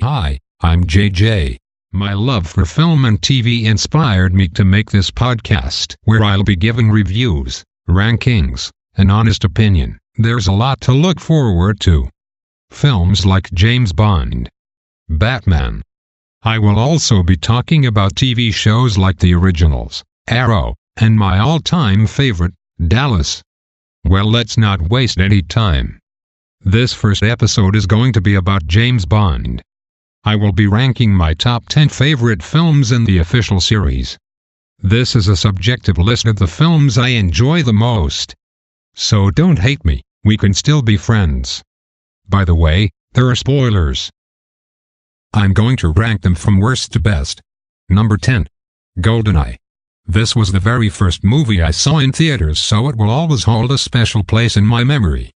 Hi, I'm JJ. My love for film and TV inspired me to make this podcast where I'll be giving reviews, rankings, and honest opinion. There's a lot to look forward to. Films like James Bond, Batman. I will also be talking about TV shows like the originals, Arrow, and my all-time favorite, Dallas. Well, let's not waste any time. This first episode is going to be about James Bond. I will be ranking my top 10 favorite films in the official series. This is a subjective list of the films I enjoy the most. So don't hate me, we can still be friends. By the way, there are spoilers. I'm going to rank them from worst to best. Number 10. Goldeneye. This was the very first movie I saw in theaters, so it will always hold a special place in my memory.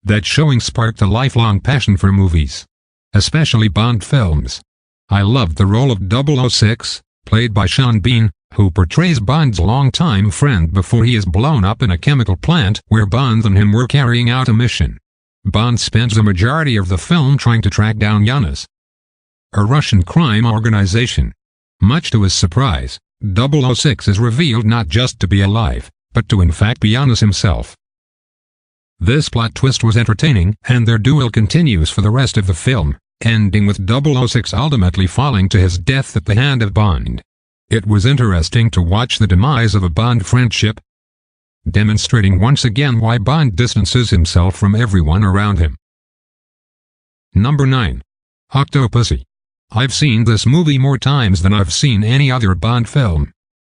That showing sparked a lifelong passion for movies, especially Bond films. I loved the role of 006, played by Sean Bean, who portrays Bond's longtime friend before he is blown up in a chemical plant where Bond and him were carrying out a mission. Bond spends the majority of the film trying to track down Yanis, a Russian crime organization. Much to his surprise, 006 is revealed not just to be alive, but to in fact be Yanis himself. This plot twist was entertaining, and their duel continues for the rest of the film, ending with 006 ultimately falling to his death at the hand of Bond. It was interesting to watch the demise of a Bond friendship, demonstrating once again why Bond distances himself from everyone around him. Number 9. Octopussy. I've seen this movie more times than I've seen any other Bond film.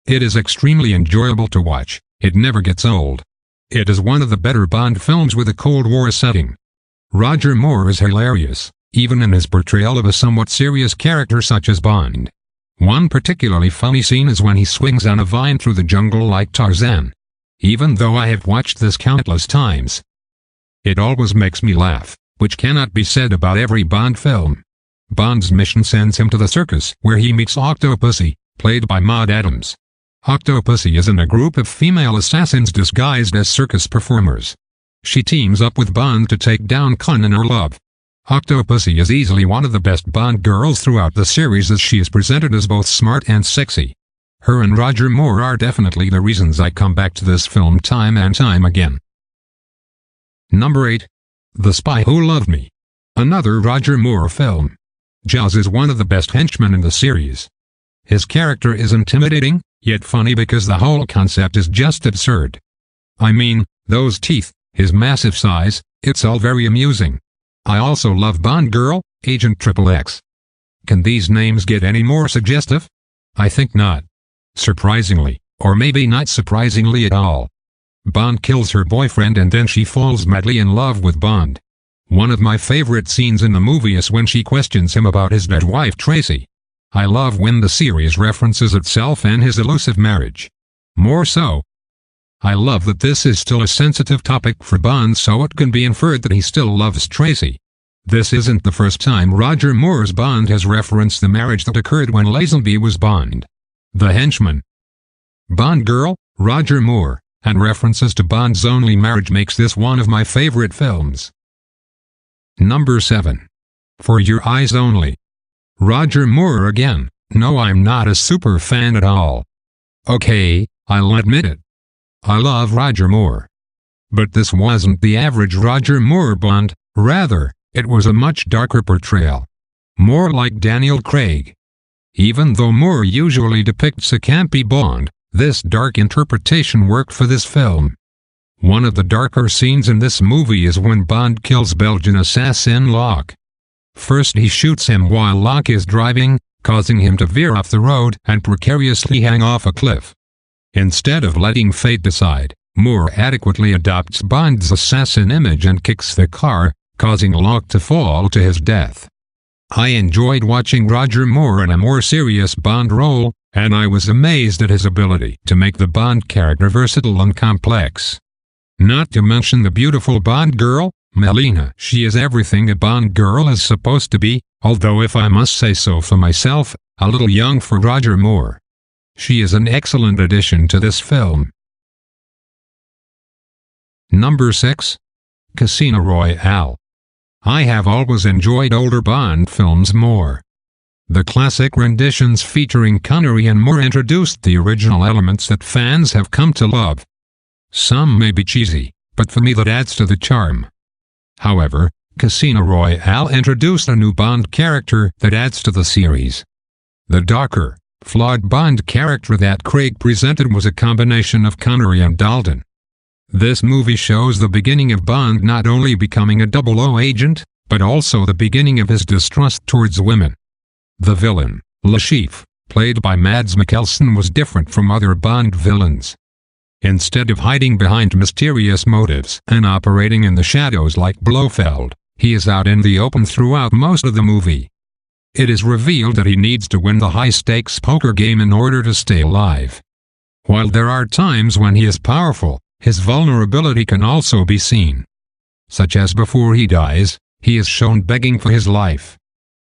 It is extremely enjoyable to watch, it never gets old. It is one of the better Bond films with a Cold War setting. Roger Moore is hilarious, even in his portrayal of a somewhat serious character such as Bond. One particularly funny scene is when he swings on a vine through the jungle like Tarzan. Even though I have watched this countless times, it always makes me laugh, which cannot be said about every Bond film. Bond's mission sends him to the circus, where he meets Octopussy, played by Maud Adams. Octopussy is in a group of female assassins disguised as circus performers. She teams up with Bond to take down Khan and her love. Octopussy is easily one of the best Bond girls throughout the series, as she is presented as both smart and sexy. Her and Roger Moore are definitely the reasons I come back to this film time and time again. Number 8. The Spy Who Loved Me. Another Roger Moore film. Jaws is one of the best henchmen in the series. His character is intimidating, yet funny because the whole concept is just absurd. I mean, those teeth, his massive size, it's all very amusing. I also love Bond Girl, Agent XXX. Can these names get any more suggestive? I think not. Surprisingly, or maybe not surprisingly at all. Bond kills her boyfriend and then she falls madly in love with Bond. One of my favorite scenes in the movie is when she questions him about his dead wife Tracy. I love when the series references itself and his elusive marriage. More so, I love that this is still a sensitive topic for Bond, so it can be inferred that he still loves Tracy. This isn't the first time Roger Moore's Bond has referenced the marriage that occurred when Lazenby was Bond. The Henchman, Bond Girl, Roger Moore, and references to Bond's only marriage makes this one of my favorite films. Number 7. For Your Eyes Only. Roger Moore again. No, I'm not a super fan at all. Okay, I'll admit it. I love Roger Moore. But this wasn't the average Roger Moore Bond, rather, it was a much darker portrayal. More like Daniel Craig. Even though Moore usually depicts a campy Bond, this dark interpretation worked for this film. One of the darker scenes in this movie is when Bond kills Belgian assassin Locke. First he shoots him while Locke is driving, causing him to veer off the road and precariously hang off a cliff. Instead of letting fate decide, Moore adequately adopts Bond's assassin image and kicks the car, causing Locke to fall to his death. I enjoyed watching Roger Moore in a more serious Bond role, and I was amazed at his ability to make the Bond character versatile and complex. Not to mention the beautiful Bond girl, Melina. She is everything a Bond girl is supposed to be, although if I must say so for myself, a little young for Roger Moore. She is an excellent addition to this film. Number 6. Casino Royale. I have always enjoyed older Bond films more. The classic renditions featuring Connery and Moore introduced the original elements that fans have come to love. Some may be cheesy, but for me that adds to the charm. However, Casino Royale introduced a new Bond character that adds to the series. The darker, flawed Bond character that Craig presented was a combination of Connery and Dalton. This movie shows the beginning of Bond not only becoming a 00 agent, but also the beginning of his distrust towards women. The villain, Le Chiffre, played by Mads Mikkelsen, was different from other Bond villains. Instead of hiding behind mysterious motives and operating in the shadows like Blofeld, he is out in the open throughout most of the movie. It is revealed that he needs to win the high-stakes poker game in order to stay alive. While there are times when he is powerful, his vulnerability can also be seen. Such as before he dies, he is shown begging for his life.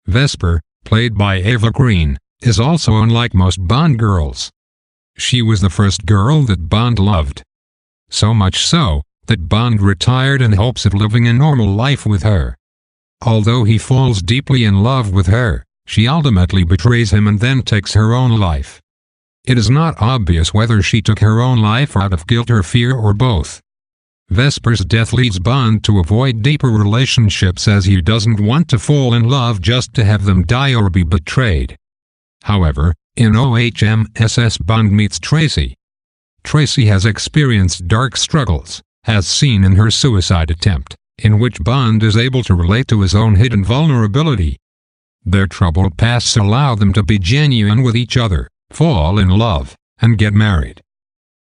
Vesper, played by Eva Green, is also unlike most Bond girls. She was the first girl that Bond loved. So much so, that Bond retired in hopes of living a normal life with her. Although he falls deeply in love with her, she ultimately betrays him and then takes her own life. It is not obvious whether she took her own life out of guilt or fear or both. Vesper's death leads Bond to avoid deeper relationships as he doesn't want to fall in love just to have them die or be betrayed. However, in OHMSS Bond meets Tracy. Tracy has experienced dark struggles, as seen in her suicide attempt, in which Bond is able to relate to his own hidden vulnerability. Their troubled pasts allow them to be genuine with each other, fall in love, and get married.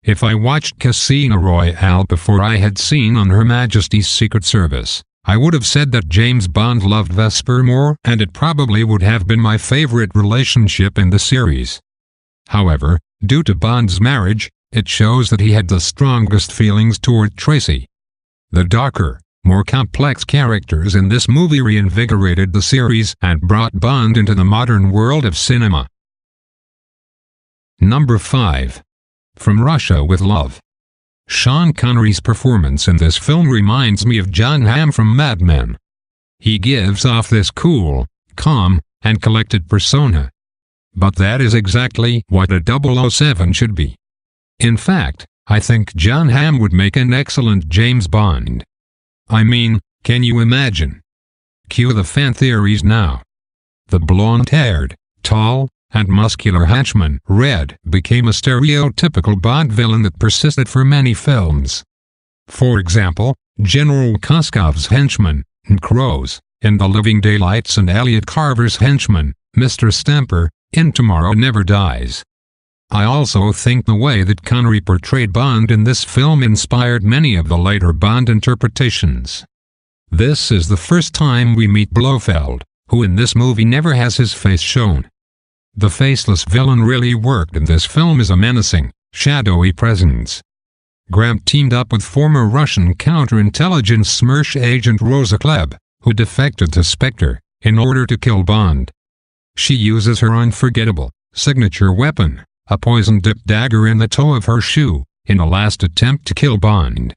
If I watched Casino Royale before I had seen on Her Majesty's Secret Service, I would have said that James Bond loved Vesper more, and it probably would have been my favorite relationship in the series. However, due to Bond's marriage, it shows that he had the strongest feelings toward Tracy. The darker, more complex characters in this movie reinvigorated the series and brought Bond into the modern world of cinema. Number 5. From Russia with Love. Sean Connery's performance in this film reminds me of John Hamm from Mad Men. He gives off this cool, calm, and collected persona. But that is exactly what a 007 should be. In fact, I think John Hamm would make an excellent James Bond. I mean, can you imagine? Cue the fan theories now. The blonde-haired, tall, and muscular henchman Red became a stereotypical Bond villain that persisted for many films. For example, General Koskov's henchman, Crows, in The Living Daylights, and Elliot Carver's henchman, Mr. Stamper, in Tomorrow Never Dies. I also think the way that Connery portrayed Bond in this film inspired many of the later Bond interpretations. This is the first time we meet Blofeld, who in this movie never has his face shown. The faceless villain really worked in this film as a menacing, shadowy presence. Grant teamed up with former Russian counterintelligence SMERSH agent Rosa Klebb, who defected to Spectre, in order to kill Bond. She uses her unforgettable, signature weapon, a poison-dipped dagger in the toe of her shoe, in a last attempt to kill Bond.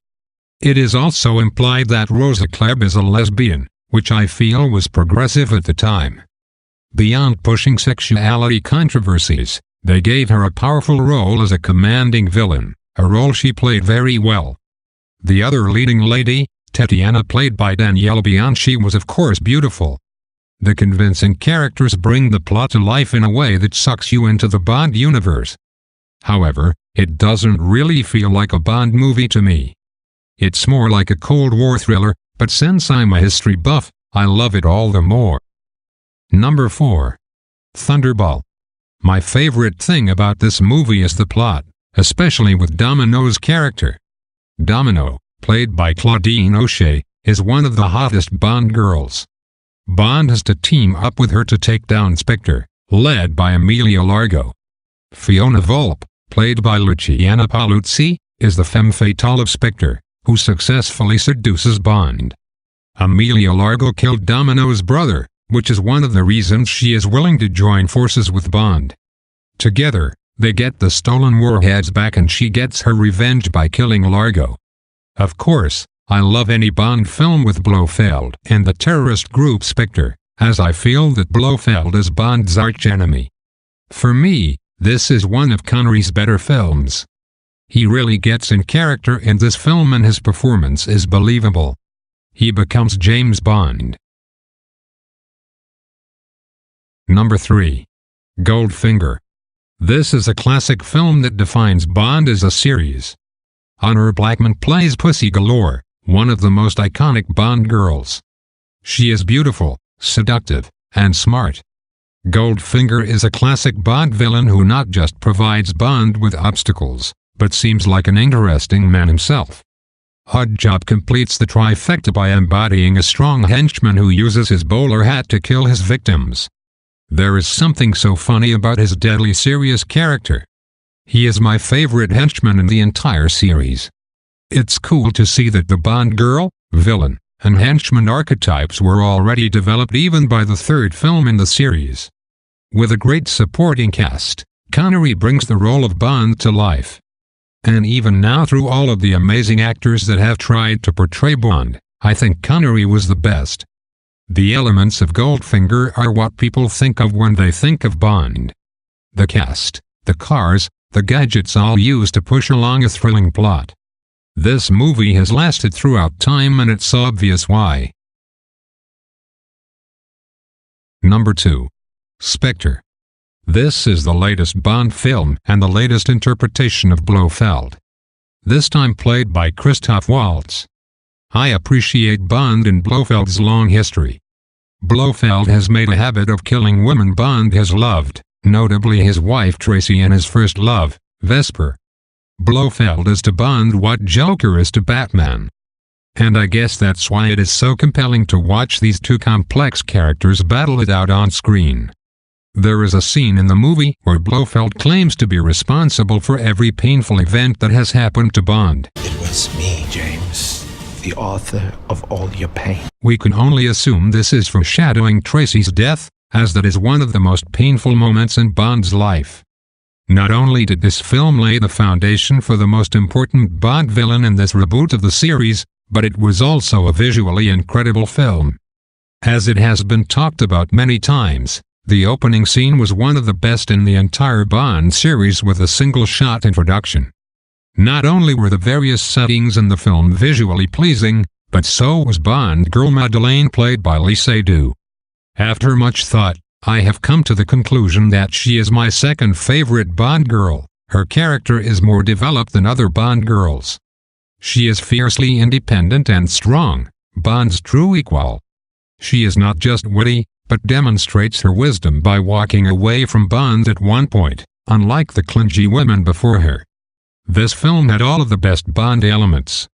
It is also implied that Rosa Klebb is a lesbian, which I feel was progressive at the time. Beyond pushing sexuality controversies, they gave her a powerful role as a commanding villain, a role she played very well. The other leading lady, Tatiana, played by Danielle Bianchi, was of course beautiful. The convincing characters bring the plot to life in a way that sucks you into the Bond universe. However, it doesn't really feel like a Bond movie to me. It's more like a Cold War thriller, but since I'm a history buff, I love it all the more. Number 4. Thunderball. My favorite thing about this movie is the plot, especially with Domino's character. Domino, played by Claudine O'Shea, is one of the hottest Bond girls. Bond has to team up with her to take down Spectre, led by Amelia Largo. Fiona Volpe, played by Luciana Paluzzi, is the femme fatale of Spectre, who successfully seduces Bond. Amelia Largo killed Domino's brother, which is one of the reasons she is willing to join forces with Bond. Together, they get the stolen warheads back and she gets her revenge by killing Largo. Of course, I love any Bond film with Blofeld and the terrorist group Spectre, as I feel that Blofeld is Bond's archenemy. For me, this is one of Connery's better films. He really gets in character in this film and his performance is believable. He becomes James Bond. Number 3. Goldfinger. This is a classic film that defines Bond as a series. Honor Blackman plays Pussy Galore, one of the most iconic Bond girls. She is beautiful, seductive, and smart. Goldfinger is a classic Bond villain who not just provides Bond with obstacles, but seems like an interesting man himself. Oddjob completes the trifecta by embodying a strong henchman who uses his bowler hat to kill his victims. There is something so funny about his deadly serious character. He is my favorite henchman in the entire series. It's cool to see that the Bond girl, villain, and henchman archetypes were already developed even by the third film in the series. With a great supporting cast, Connery brings the role of Bond to life. And even now, through all of the amazing actors that have tried to portray Bond, I think Connery was the best. The elements of Goldfinger are what people think of when they think of Bond. The cast, the cars, the gadgets all used to push along a thrilling plot. This movie has lasted throughout time and it's obvious why. Number 2. Spectre. This is the latest Bond film and the latest interpretation of Blofeld. This time played by Christoph Waltz. I appreciate Bond and Blofeld's long history. Blofeld has made a habit of killing women Bond has loved, notably his wife Tracy and his first love, Vesper. Blofeld is to Bond what Joker is to Batman. And I guess that's why it is so compelling to watch these two complex characters battle it out on screen. There is a scene in the movie where Blofeld claims to be responsible for every painful event that has happened to Bond. It was me, James, the author of all your pain. We can only assume this is foreshadowing Tracy's death, as that is one of the most painful moments in Bond's life. Not only did this film lay the foundation for the most important Bond villain in this reboot of the series, but it was also a visually incredible film. As it has been talked about many times, the opening scene was one of the best in the entire Bond series with a single-shot introduction. Not only were the various settings in the film visually pleasing, but so was Bond girl Madeleine played by Lee Seydoux. After much thought, I have come to the conclusion that she is my second favorite Bond girl. Her character is more developed than other Bond girls. She is fiercely independent and strong, Bond's true equal. She is not just witty, but demonstrates her wisdom by walking away from Bond at one point, unlike the clingy women before her. This film had all of the best Bond elements.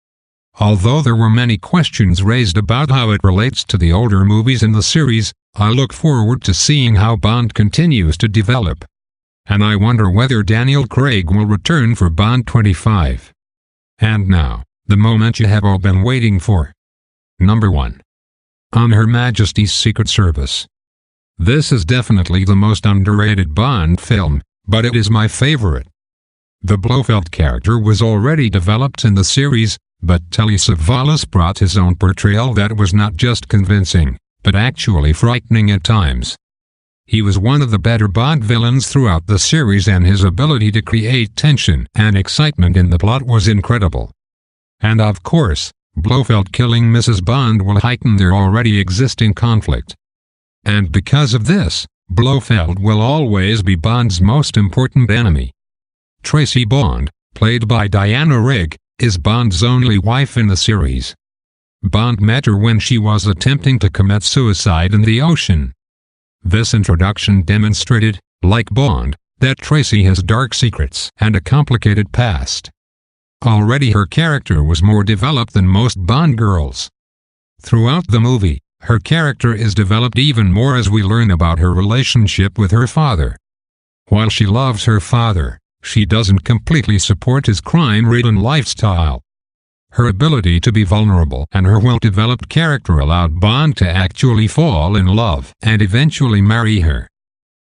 Although there were many questions raised about how it relates to the older movies in the series, I look forward to seeing how Bond continues to develop. And I wonder whether Daniel Craig will return for Bond 25. And now, the moment you have all been waiting for. Number 1. On Her Majesty's Secret Service. This is definitely the most underrated Bond film, but it is my favorite. The Blofeld character was already developed in the series, but Telly Savalas brought his own portrayal that was not just convincing, but actually frightening at times. He was one of the better Bond villains throughout the series and his ability to create tension and excitement in the plot was incredible. And of course, Blofeld killing Mrs. Bond will heighten their already existing conflict. And because of this, Blofeld will always be Bond's most important enemy. Tracy Bond, played by Diana Rigg, is Bond's only wife in the series. Bond met her when she was attempting to commit suicide in the ocean. This introduction demonstrated, like Bond, that Tracy has dark secrets and a complicated past. Already her character was more developed than most Bond girls. Throughout the movie, her character is developed even more as we learn about her relationship with her father. While she loves her father, she doesn't completely support his crime-ridden lifestyle. Her ability to be vulnerable and her well-developed character allowed Bond to actually fall in love and eventually marry her.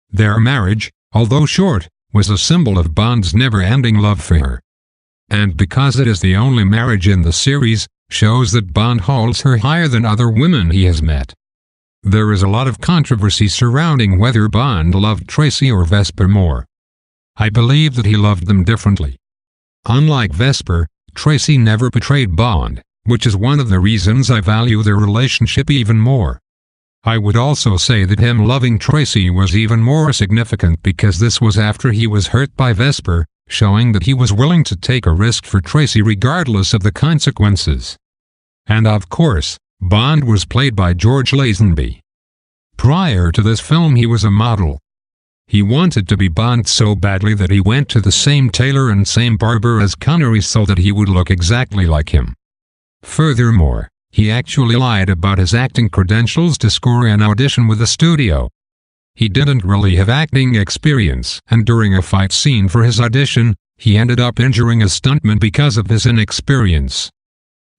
Their marriage, although short, was a symbol of Bond's never-ending love for her. And because it is the only marriage in the series, shows that Bond holds her higher than other women he has met. There is a lot of controversy surrounding whether Bond loved Tracy or Vesper more. I believe that he loved them differently. Unlike Vesper, Tracy never betrayed Bond, which is one of the reasons I value their relationship even more. I would also say that him loving Tracy was even more significant because this was after he was hurt by Vesper, showing that he was willing to take a risk for Tracy regardless of the consequences. And of course, Bond was played by George Lazenby. Prior to this film he was a model. He wanted to be Bond so badly that he went to the same tailor and same barber as Connery so that he would look exactly like him. Furthermore, he actually lied about his acting credentials to score an audition with the studio. He didn't really have acting experience, and during a fight scene for his audition, he ended up injuring a stuntman because of his inexperience.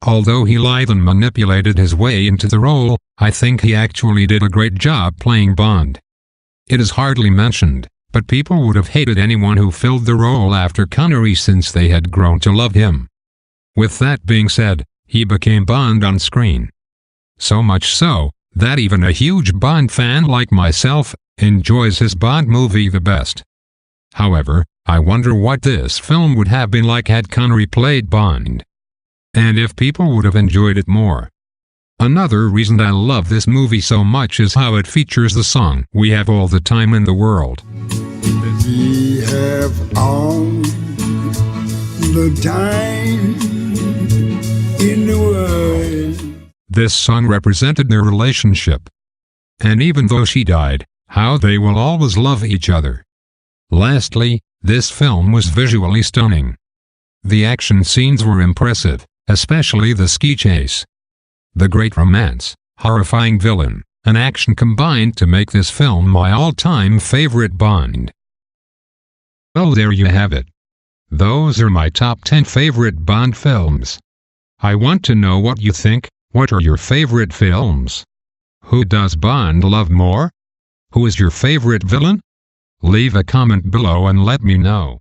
Although he lied and manipulated his way into the role, I think he actually did a great job playing Bond. It is hardly mentioned, but people would have hated anyone who filled the role after Connery since they had grown to love him. With that being said, he became Bond on screen. So much so, that even a huge Bond fan like myself enjoys his Bond movie the best. However, I wonder what this film would have been like had Connery played Bond. And if people would have enjoyed it more. Another reason I love this movie so much is how it features the song "We Have All the Time in the World." We have all the time in the world. This song represented their relationship. And even though she died, how they will always love each other. Lastly, this film was visually stunning. The action scenes were impressive, especially the ski chase. The great romance, horrifying villain, and action combined to make this film my all-time favorite Bond. Well, there you have it. Those are my top 10 favorite Bond films. I want to know what you think. What are your favorite films? Who does Bond love more? Who is your favorite villain? Leave a comment below and let me know.